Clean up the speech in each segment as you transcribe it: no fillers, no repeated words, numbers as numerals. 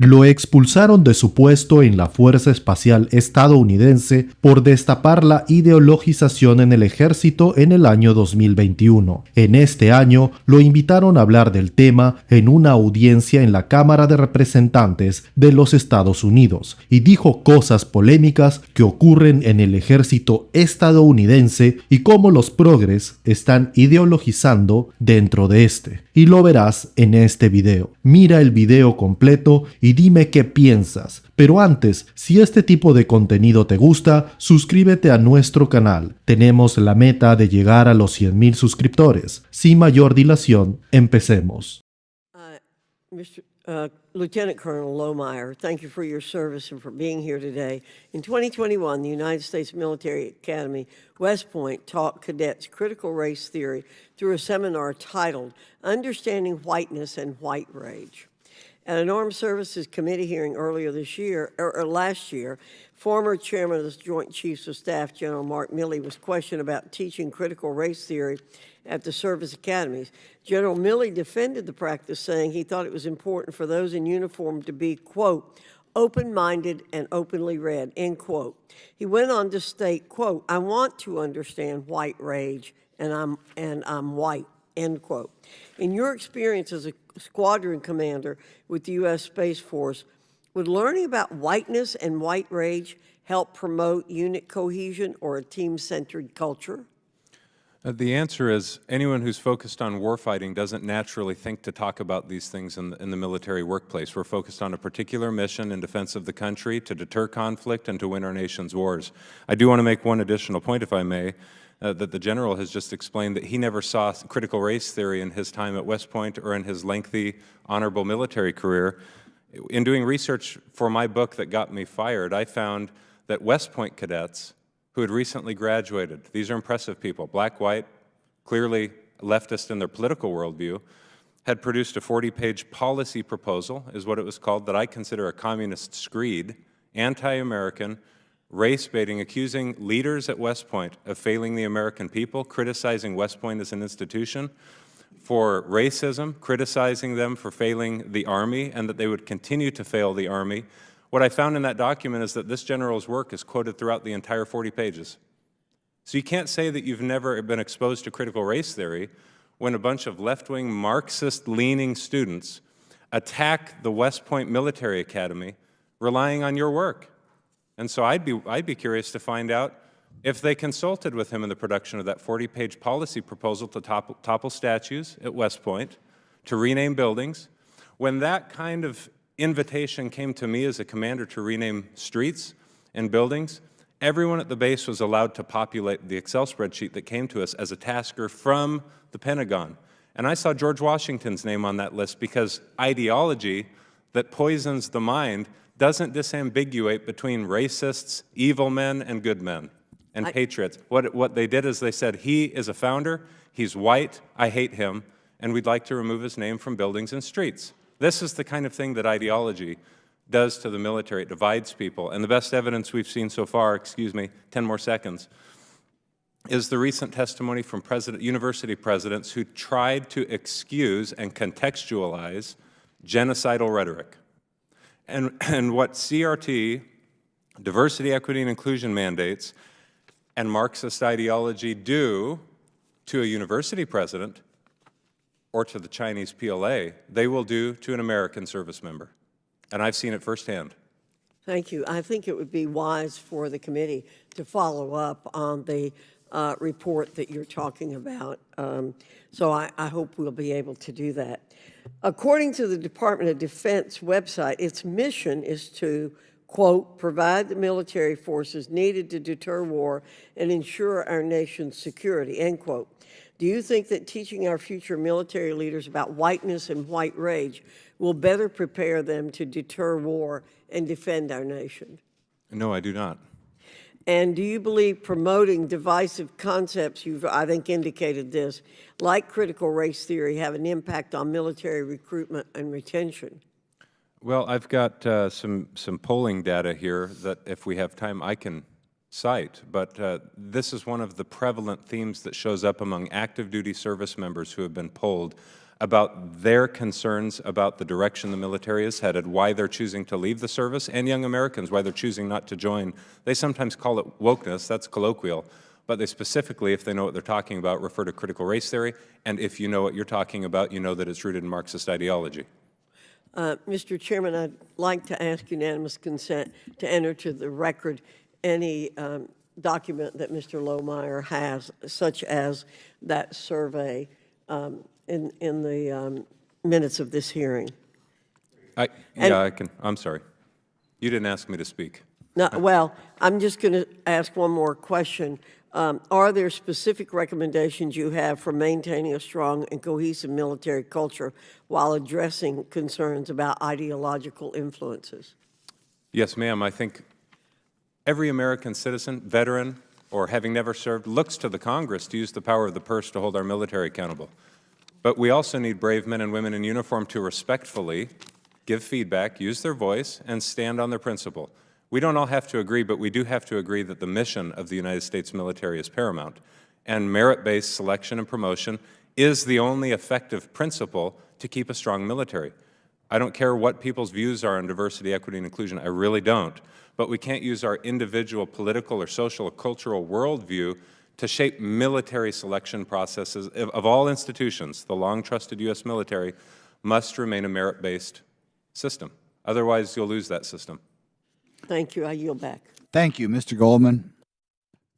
Lo expulsaron de su puesto en la Fuerza Espacial estadounidense por destapar la ideologización en el ejército en el año 2021. En este año lo invitaron a hablar del tema en una audiencia en la Cámara de Representantes de los Estados Unidos y dijo cosas polémicas que ocurren en el ejército estadounidense y cómo los progres están ideologizando dentro de este. Y lo verás en este video. Mira el video completo y dime qué piensas. Pero antes, si este tipo de contenido te gusta, suscríbete a nuestro canal. Tenemos la meta de llegar a los 100,000 suscriptores. Sin mayor dilación, empecemos. Lieutenant Colonel Lohmeyer, thank you for your service and for being here today. In 2021, the United States Military Academy, West Point, taught cadets critical race theory through a seminar titled Understanding Whiteness and White Rage. At an Armed Services Committee hearing earlier this year, or last year, former Chairman of the Joint Chiefs of Staff, General Mark Milley, was questioned about teaching critical race theory at the service academies. General Milley defended the practice, saying he thought it was important for those in uniform to be, quote, open-minded and openly read, end quote. He went on to state, quote, I want to understand white rage, and I'm white, end quote. In your experience as a squadron commander with the U.S. Space Force, would learning about whiteness and white rage help promote unit cohesion or a team-centered culture? The answer is anyone who's focused on warfighting doesn't naturally think to talk about these things in the military workplace. We're focused on a particular mission in defense of the country to deter conflict and to win our nation's wars. I do want to make one additional point, if I may, that the general has just explained that he never saw critical race theory in his time at West Point or in his lengthy, honorable military career. In doing research for my book that got me fired, I found that West Point cadets who had recently graduated, these are impressive people, black, white, clearly leftist in their political worldview, had produced a 40-page policy proposal, is what it was called, that I consider a communist screed, anti-American, race-baiting, accusing leaders at West Point of failing the American people, criticizing West Point as an institution for racism, criticizing them for failing the Army, and that they would continue to fail the Army. What I found in that document is that this general's work is quoted throughout the entire 40 pages. So you can't say that you've never been exposed to critical race theory when a bunch of left-wing Marxist-leaning students attack the West Point Military Academy relying on your work. And so I'd be curious to find out if they consulted with him in the production of that 40-page policy proposal to topple statues at West Point, to rename buildings. When that kind of invitation came to me as a commander to rename streets and buildings, everyone at the base was allowed to populate the Excel spreadsheet that came to us as a tasker from the Pentagon. And I saw George Washington's name on that list because ideology that poisons the mind doesn't disambiguate between racists, evil men, and good men, and patriots. What they did is they said, he is a founder, he's white, I hate him, and we'd like to remove his name from buildings and streets. This is the kind of thing that ideology does to the military. It divides people. And the best evidence we've seen so far, 10 more seconds, is the recent testimony from university presidents who tried to excuse and contextualize genocidal rhetoric. And what CRT, diversity, equity, and inclusion mandates, and Marxist ideology do to a university president or to the Chinese PLA, they will do to an American service member. And I've seen it firsthand. Thank you. I think it would be wise for the committee to follow up on the report that you're talking about. So I hope we'll be able to do that. According to the Department of Defense website, its mission is to, quote, provide the military forces needed to deter war and ensure our nation's security, end quote. Do you think that teaching our future military leaders about whiteness and white rage will better prepare them to deter war and defend our nation? No, I do not. And do you believe promoting divisive concepts, you've, I think, indicated this, like critical race theory, have an impact on military recruitment and retention? Well, I've got some polling data here that, if we have time, I can cite, but this is one of the prevalent themes that shows up among active duty service members who have been polled. about their concerns about the direction the military is headed, why they're choosing to leave the service, and young Americans, why they're choosing not to join. They sometimes call it wokeness, that's colloquial, but they specifically, if they know what they're talking about, refer to critical race theory, and if you know what you're talking about, you know that it's rooted in Marxist ideology. Mr. Chairman, I'd like to ask unanimous consent to enter to the record any document that Mr. Lohmeyer has, such as that survey in the minutes of this hearing. I'm sorry. You didn't ask me to speak. No, well, I'm just going to ask one more question. Are there specific recommendations you have for maintaining a strong and cohesive military culture while addressing concerns about ideological influences? Yes, ma'am. I think every American citizen, veteran, or having never served, looks to the Congress to use the power of the purse to hold our military accountable. But we also need brave men and women in uniform to respectfully give feedback, use their voice, and stand on their principle. We don't all have to agree, but we do have to agree that the mission of the United States military is paramount, and merit-based selection and promotion is the only effective principle to keep a strong military. I don't care what people's views are on diversity, equity, and inclusion. I really don't. But we can't use our individual political or social or cultural worldview to shape military selection processes of all institutions. The long-trusted U.S. military must remain a merit-based system. Otherwise, you'll lose that system. Thank you. I yield back. Thank you, Mr. Goldman.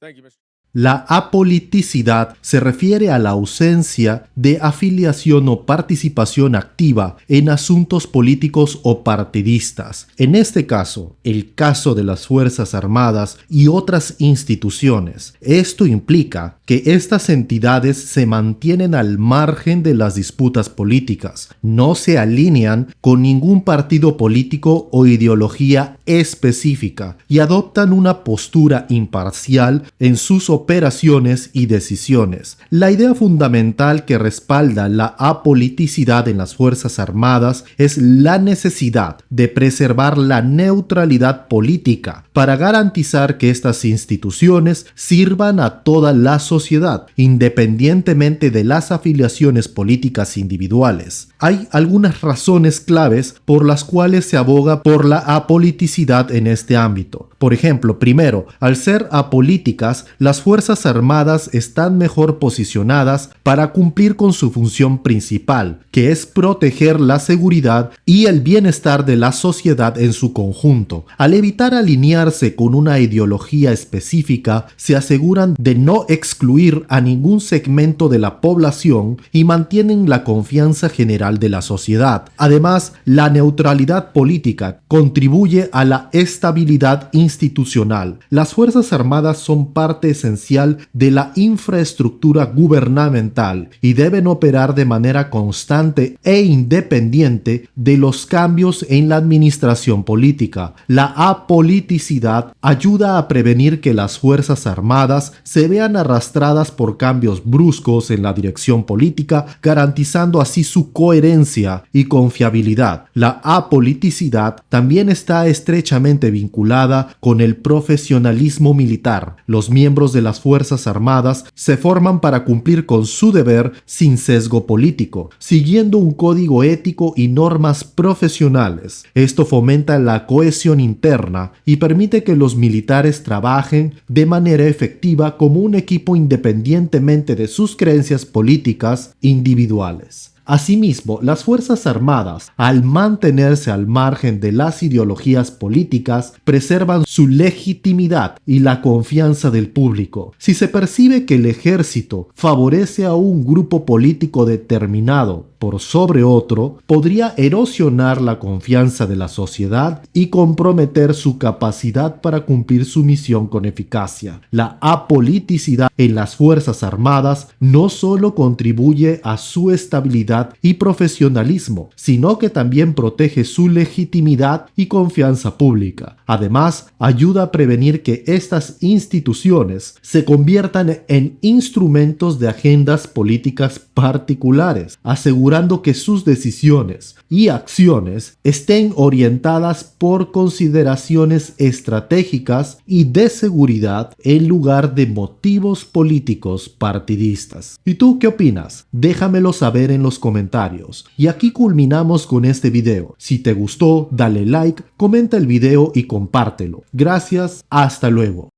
Thank you, Mr. La apoliticidad se refiere a la ausencia de afiliación o participación activa en asuntos políticos o partidistas. En este caso, el caso de las Fuerzas Armadas y otras instituciones. Esto implica que estas entidades se mantienen al margen de las disputas políticas, no se alinean con ningún partido político o ideología específica y adoptan una postura imparcial en sus operaciones y decisiones. La idea fundamental que respalda la apoliticidad en las Fuerzas Armadas es la necesidad de preservar la neutralidad política para garantizar que estas instituciones sirvan a toda la sociedad, independientemente de las afiliaciones políticas individuales. Hay algunas razones claves por las cuales se aboga por la apoliticidad en este ámbito. Por ejemplo, primero, al ser apolíticas, las Fuerzas Armadas están mejor posicionadas para cumplir con su función principal, que es proteger la seguridad y el bienestar de la sociedad en su conjunto. Al evitar alinearse con una ideología específica, se aseguran de no excluir a ningún segmento de la población y mantienen la confianza general de la sociedad. Además, la neutralidad política contribuye a la estabilidad institucional. Las Fuerzas Armadas son parte esencial de la infraestructura gubernamental y deben operar de manera constante e independiente de los cambios en la administración política. La apoliticidad ayuda a prevenir que las Fuerzas Armadas se vean arrastradas por cambios bruscos en la dirección política, garantizando así su coherencia y confiabilidad. La apoliticidad también está estrechamente vinculada con el profesionalismo militar. Los miembros de las Fuerzas Armadas se forman para cumplir con su deber sin sesgo político, siguiendo un código ético y normas profesionales. Esto fomenta la cohesión interna y permite que los militares trabajen de manera efectiva como un equipo independientemente de sus creencias políticas individuales. Asimismo, las Fuerzas Armadas, al mantenerse al margen de las ideologías políticas, preservan su legitimidad y la confianza del público. Si se percibe que el ejército favorece a un grupo político determinado por sobre otro, podría erosionar la confianza de la sociedad y comprometer su capacidad para cumplir su misión con eficacia. La apoliticidad en las Fuerzas Armadas no solo contribuye a su estabilidad y profesionalismo, sino que también protege su legitimidad y confianza pública. Además, ayuda a prevenir que estas instituciones se conviertan en instrumentos de agendas políticas particulares, asegurando asegurando que sus decisiones y acciones estén orientadas por consideraciones estratégicas y de seguridad en lugar de motivos políticos partidistas. ¿Y tú qué opinas? Déjamelo saber en los comentarios. Y aquí culminamos con este video. Si te gustó, dale like, comenta el video y compártelo. Gracias, hasta luego.